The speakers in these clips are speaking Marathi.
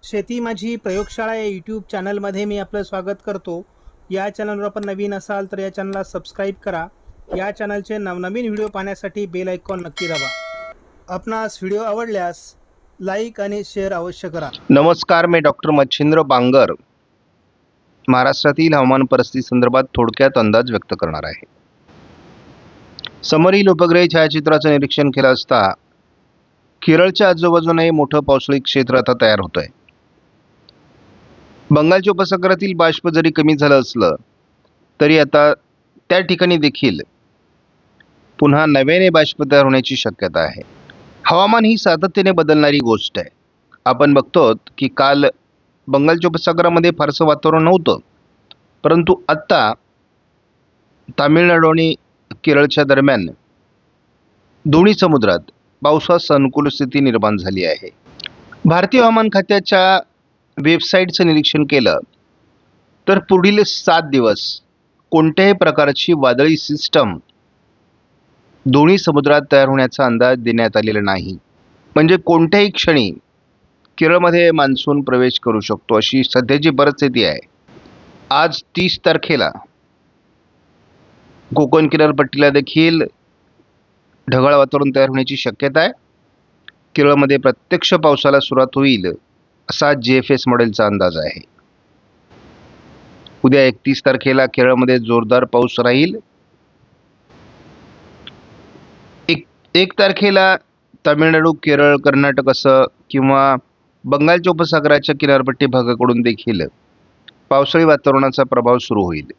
शेती माझी प्रयोगशाळा या यूट्यूब चॅनलमध्ये मी आपलं स्वागत करतो. या चॅनलवर आपण नवीन असाल तर या चॅनलला सबस्क्राईब करा. या चॅनलचे नवनवीन व्हिडिओ पाहण्यासाठी बेल आयकॉन नक्की दाबा. आपणास व्हिडिओ आवडल्यास लाईक आणि शेअर अवश्य करा. नमस्कार, मी डॉक्टर मच्छिंद्र बांगर महाराष्ट्रातील हवामान परिस्थिती संदर्भात थोडक्यात अंदाज व्यक्त करणार आहे. समोरील उपग्रह छायाचित्राचं निरीक्षण केलं असता केरळच्या आजूबाजूने मोठं पावसाळी क्षेत्र आता तयार होत आहे. बंगालच्या उपसागरातील बाष्प जरी कमी झालं असलं तरी आता त्या ठिकाणी देखील पुन्हा नव्याने बाष्प तयार होण्याची शक्यता आहे. हवामान ही सातत्याने बदलणारी गोष्ट आहे. आपण बघतो की काल बंगालच्या उपसागरामध्ये फारसं वातावरण नव्हतं, परंतु आत्ता तामिळनाडू आणि केरळच्या दरम्यान दोन्ही समुद्रात पावसास अनुकूल स्थिती निर्माण झाली आहे. भारतीय हवामान खात्याच्या वेबसाईटचं निरीक्षण केलं तर पुढील 7 दिवस कोणत्याही प्रकारची वादळी सिस्टम दोन्ही समुद्रात तयार होण्याचा अंदाज देण्यात आलेला नाही. म्हणजे कोणत्याही क्षणी केरळमध्ये मान्सून प्रवेश करू शकतो अशी सध्याची परिस्थिती आहे. आज 30 तारखेला कोकण किनारपट्टीला देखील ढगाळ वातावरण तयार होण्याची शक्यता आहे. केरळमध्ये प्रत्यक्ष पावसाला सुरुवात होईल असा GFS मॉडेलचा अंदाज आहे. उद्या 31 तारखेला केरळमध्ये जोरदार पाऊस राहील. 1 तारखेला तामिळनाडू, केरळ, कर्नाटक असं किंवा बंगालच्या उपसागराच्या किनारपट्टी भागाकडून देखील पावसाळी वातावरणाचा प्रभाव सुरू होईल.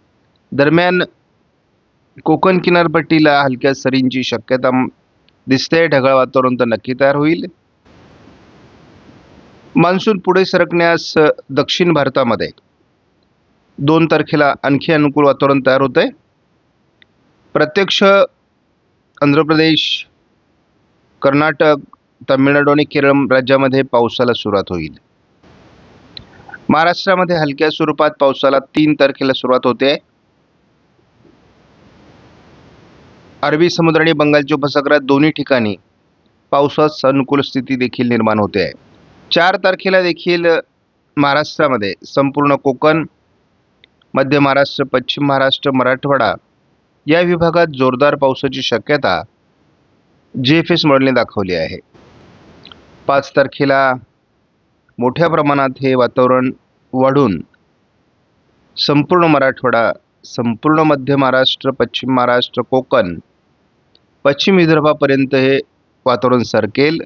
दरम्यान कोकण किनारपट्टीला हलक्या सरींची शक्यता दिसते. ढगाळ वातावरण तर नक्की तयार होईल. मान्सून पुढे सरकण्यास दक्षिण भारतामध्ये 2 तारखेला आणखी अनुकूल वातावरण तयार होते. प्रत्यक्ष आंध्र प्रदेश, कर्नाटक, तामिळनाडू आणि केरळ राज्यामध्ये पावसाला सुरुवात होईल. महाराष्ट्रामध्ये हलक्या स्वरूपात पावसाला 3 तारखेला सुरुवात होते. अरबी समुद्र आणि बंगालच्या उपसागरात दोन्ही ठिकाणी पावसास अनुकूल स्थिती देखील निर्माण होते आहे. 4 तारखेला देखील महाराष्ट्रामध्ये संपूर्ण कोकण, मध्य महाराष्ट्र, पश्चिम महाराष्ट्र, मराठवाडा या विभागात जोरदार पावसाची शक्यता GFS मॉडेलने दाखवली आहे. 5 तारखेला मोठ्या प्रमाणात हे वातावरण वाढून संपूर्ण मराठवाडा, संपूर्ण मध्य महाराष्ट्र, पश्चिम महाराष्ट्र, कोकण, पश्चिम विदर्भापर्यंत हे वातावरण सरकेल.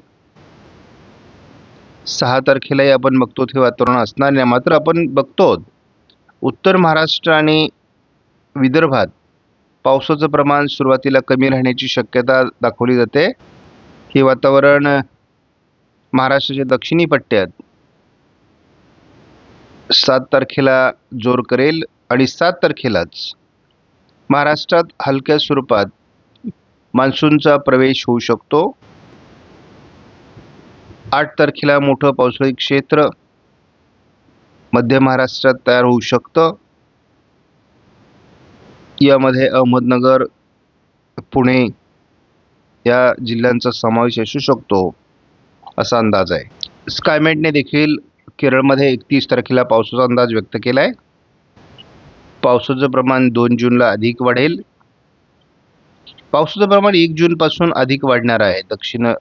6 तारखेलाही आपण बघतो हे वातावरण असणार नाही. मात्र आपण बघतो उत्तर महाराष्ट्र आणि विदर्भात पावसाचं प्रमाण सुरुवातीला कमी राहण्याची शक्यता दाखवली जाते. हे वातावरण महाराष्ट्राच्या दक्षिणी पट्ट्यात 7 तारखेला जोर करेल आणि 7 तारखेलाच महाराष्ट्रात हलक्या स्वरूपात मान्सूनचा प्रवेश होऊ शकतो. 8 तारखेला मोठं पावसाळी क्षेत्र मध्य महाराष्ट्रात तयार होऊ शकतं. यामध्ये अहमदनगर, पुणे या जिल्ह्यांचा समावेश असू शकतो असा अंदाज आहे. स्कायमेटने देखील केरळमध्ये 31 तारखेला पावसाचा अंदाज व्यक्त केला आहे. पावसाचं प्रमाण 2 जूनला अधिक वाढेल. पावसाचं प्रमाण 1 जूनपासून अधिक वाढणार आहे दक्षिण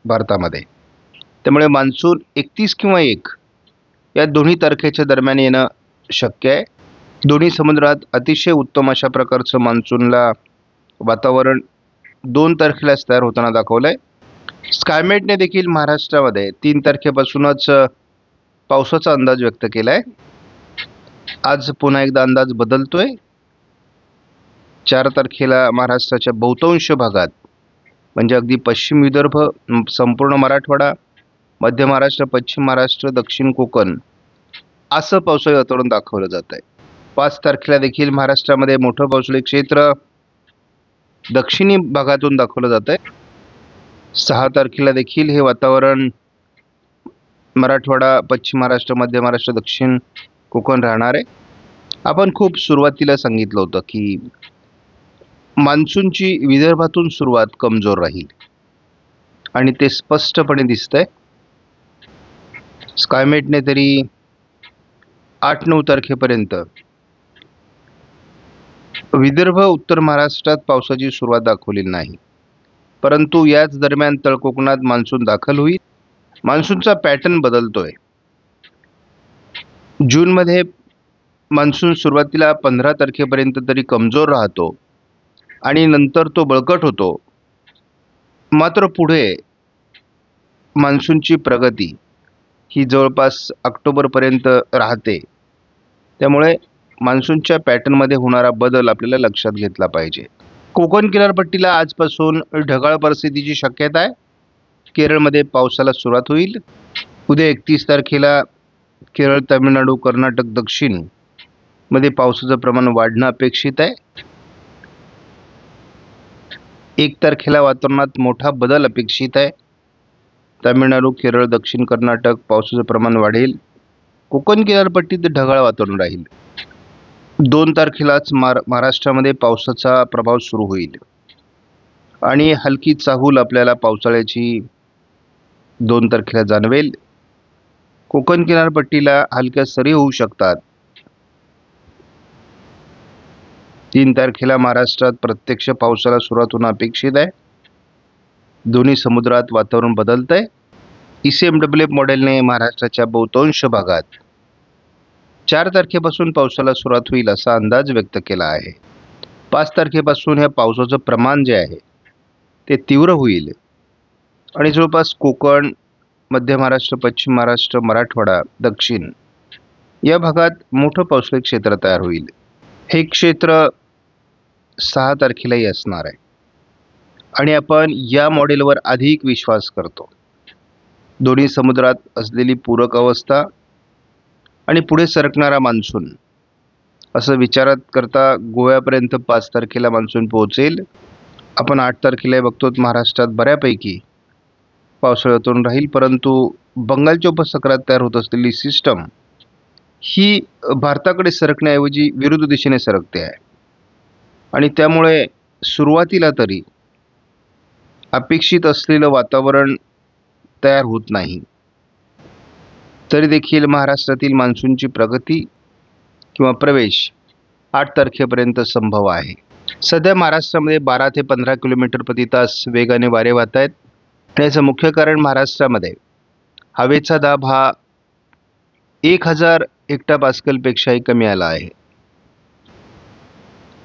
भारतामध्ये. त्यामुळे मान्सून 31 किंवा 1 या दोन्ही तारखेच्या दरम्यान येणं शक्य आहे. दोन्ही समुद्रात अतिशय उत्तम अशा प्रकारचं मान्सूनला वातावरण 2 तारखेलाच तयार होताना दाखवलं आहे. स्कायमेटने देखील महाराष्ट्रामध्ये 3 तारखेपासूनच पावसाचा अंदाज व्यक्त केला आहे. आज पुन्हा एकदा अंदाज बदलतोय. 4 तारखेला महाराष्ट्राच्या बहुतांश भागात म्हणजे अगदी पश्चिम विदर्भ, संपूर्ण मराठवाडा, मध्य महाराष्ट्र, पश्चिम महाराष्ट्र, दक्षिण कोकण असं पावसाळी वातावरण दाखवलं जात आहे. 5 तारखेला देखील महाराष्ट्रामध्ये मोठं पावसाळी क्षेत्र दक्षिणी भागातून दाखवलं जात आहे. 6 तारखेला देखील हे वातावरण मराठवाडा, पश्चिम महाराष्ट्र, मध्य महाराष्ट्र, दक्षिण कोकण राहणार आहे. आपण खूप सुरुवातीला सांगितलं होतं की मान्सूनची विदर्भातून सुरुवात कमजोर राहील आणि ते स्पष्टपणे दिसतंय. स्कायमेटने तरी 8-9 तारखेपर्यंत विदर्भ उत्तर महाराष्ट्रात पावसाची सुरुवात दाखवलेली नाही, परंतु याच दरम्यान तळकोकणात मान्सून दाखल होईल. मान्सूनचा पॅटर्न बदलतोय. जूनमध्ये मान्सून सुरुवातीला 15 तारखेपर्यंत तरी कमजोर राहतो आणि नंतर तो बळकट होतो. मात्र पुढे मान्सूनची प्रगती ही जवळपास ऑक्टोबरपर्यंत राहते. त्यामुळे मान्सूनच्या पॅटर्नमध्ये होणारा बदल आपल्याला लक्षात घेतला पाहिजे. कोकण किनारपट्टीला आजपासून ढगाळ परिस्थितीची शक्यता आहे. केरळमध्ये पावसाला सुरुवात होईल. उद्या 31 तारखेला केरळ, तामिळनाडू, कर्नाटक, दक्षिण मध्ये पावसाचं प्रमाण वाढणं अपेक्षित आहे. 1 तारखेला वातावरणात मोठा बदल अपेक्षित आहे. तामिळनाडू, केरळ, दक्षिण कर्नाटक पावसाचं प्रमाण वाढेल. कोकण किनारपट्टीत ढगाळ वातावरण राहील. 2 तारखेलाच महाराष्ट्रामध्ये पावसाचा प्रभाव सुरू होईल आणि हलकी चाहूल आपल्याला पावसाळ्याची 2 तारखेला जाणवेल. कोकण किनारपट्टीला हलक्या सरी होऊ शकतात. 3 तारखेला महाराष्ट्रात प्रत्यक्ष पावसाला सुरुवात होणं अपेक्षित आहे. दोन्ही समुद्रात वातावरण बदलत आहे. ECMWF मॉडेलने महाराष्ट्राच्या बहुतांश भागात 4 तारखेपासून पावसाला सुरुवात होईल असा अंदाज व्यक्त केला आहे. 5 तारखेपासून ह्या पावसाचं प्रमाण जे आहे ते तीव्र होईल आणि जवळपास कोकण, मध्य महाराष्ट्र, पश्चिम महाराष्ट्र, मराठवाडा, दक्षिण या भागात मोठं पावसाळी क्षेत्र तयार होईल. हे क्षेत्र 6 तारखेलाही असणार आहे आणि आपण या मॉडेलवर अधिक विश्वास करतो. दोन्ही समुद्रात असलेली पूरक अवस्था आणि पुढे सरकणारा मान्सून असं विचारात करता गोव्यापर्यंत 5 तारखेला मान्सून पोहोचेल. आपण 8 तारखेला बघतो महाराष्ट्रात बऱ्यापैकी पावसाळ्यातून राहील, परंतु बंगालच्या उपसागरात तयार होत असलेली सिस्टम ही भारताकडे सरकण्याऐवजी विरुद्ध दिशेने सरकते आहे आणि त्यामुळे सुरुवातीला तरी अपेक्षित असलेलं वातावरण तयार होत नाही. तरी देखील महाराष्ट्रातील मान्सूनची प्रगती किंवा प्रवेश 8 तारखेपर्यंत संभव आहे. सध्या महाराष्ट्रामध्ये 12 ते 15 किलोमीटर प्रति तास वेगाने वारे वाहत आहेत. याचं मुख्य कारण महाराष्ट्रामध्ये हवेचा दाब हा 1000 हेक्टोपास्कलपेक्षाही कमी आला आहे.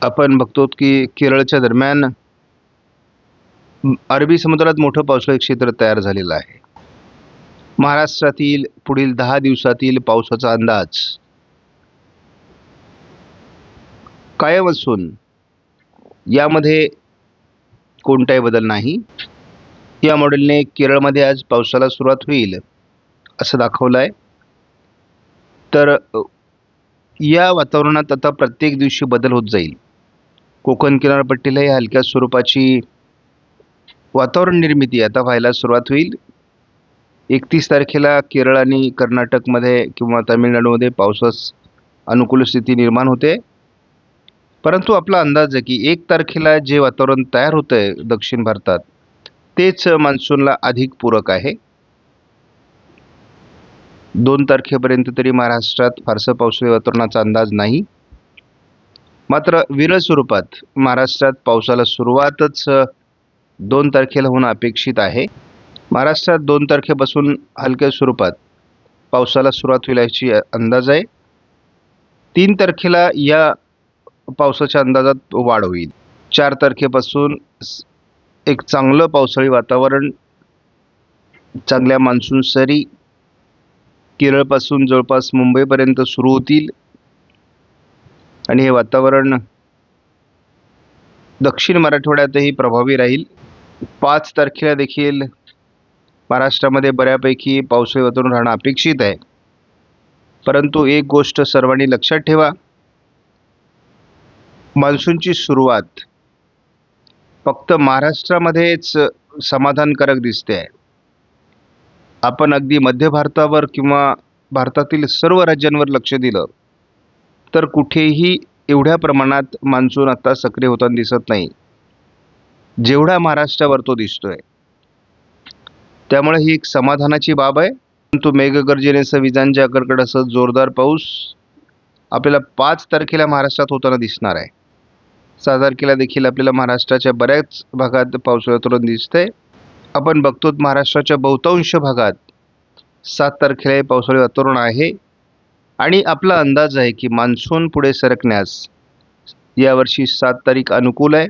आपण बघतो की केरळच्या दरम्यान अरबी समुद्रात मोठं पावसाळी क्षेत्र तयार झालेलं आहे. महाराष्ट्रातील पुढील 10 दिवसातील पावसाचा अंदाज कायम असून यामध्ये कोणताही बदल नाही. या मॉडेलने केरळमध्ये आज पावसाला सुरुवात होईल असं दाखवलं आहे. तर या वातावरणात आता प्रत्येक दिवशी बदल होत जाईल. कोकण किनारपट्टीलाही हलक्या स्वरूपाची वातावरण निर्मिती आता व्हायला सुरुवात होईल. 31 तारखेला केरळ आणि कर्नाटकमध्ये किंवा तामिळनाडूमध्ये पावसास अनुकूल स्थिती निर्माण होते. परंतु आपला अंदाज आहे की 1 तारखेला जे वातावरण तयार होतं आहे दक्षिण भारतात तेच मान्सूनला अधिक पूरक आहे. 2 तारखेपर्यंत तरी महाराष्ट्रात फारसं पावसाळी वातावरणाचा अंदाज नाही. मात्र विरळ स्वरूपात महाराष्ट्रात पावसाला सुरुवातच 2 तारखेला होणं अपेक्षित आहे. महाराष्ट्रात 2 तारखेपासून हलक्या स्वरूपात पावसाला सुरुवात होईल याची अंदाज आहे. 3 तारखेला या पावसाच्या अंदाजात वाढ होईल. 4 तारखेपासून एक चांगलं पावसाळी वातावरण, चांगल्या मान्सून सरी केरळपासून जवळपास मुंबईपर्यंत सुरू होतील आणि हे वातावरण दक्षिण मराठवाड्यातही प्रभावी राहील. 5 तारखेला देखील महाराष्ट्रामध्ये बऱ्यापैकी पावसाळी वातावरण राहणं अपेक्षित आहे. परंतु एक गोष्ट सर्वांनी लक्षात ठेवा, मान्सूनची सुरुवात फक्त महाराष्ट्रामध्येच समाधानकारक दिसते आहे. आपण अगदी मध्य भारतावर किंवा भारतातील सर्व राज्यांवर लक्ष दिलं तर कुठेही एवढ्या प्रमाणात मान्सून आता सक्रिय होताना दिसत नाही जेवढा महाराष्ट्रावर तो दिसतोय. त्यामुळे ही एक समाधानाची बाब आहे. परंतु मेघगर्जनेसह विजांच्या कडकडाटासह जोरदार पाऊस आपल्याला 5 तारखेला महाराष्ट्रात होताना दिसणार आहे. 6 तारखेला देखील आपल्याला महाराष्ट्राच्या बऱ्याच भागात पावसाळी वातावरण दिसतंय. आपण बघतो महाराष्ट्राच्या बहुतांश भागात 7 तारखेला हे पावसाळी वातावरण आहे आणि आपला अंदाज आहे की मान्सून पुढे सरकण्यास यावर्षी 7 तारीख अनुकूल आहे.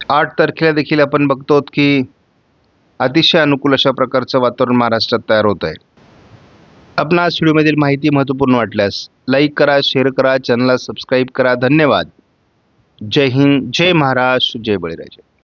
8 तारखेला देखील आपण बघतो की अतिशय अनुकूल अशा प्रकारचं वातावरण महाराष्ट्रात तयार होत आहे. आपण आज व्हिडिओमधील माहिती महत्त्वपूर्ण वाटल्यास लाईक करा, शेअर करा, चॅनलला सबस्क्राईब करा. धन्यवाद. जय हिंद, जय महाराष्ट्र, जय बळीराजा.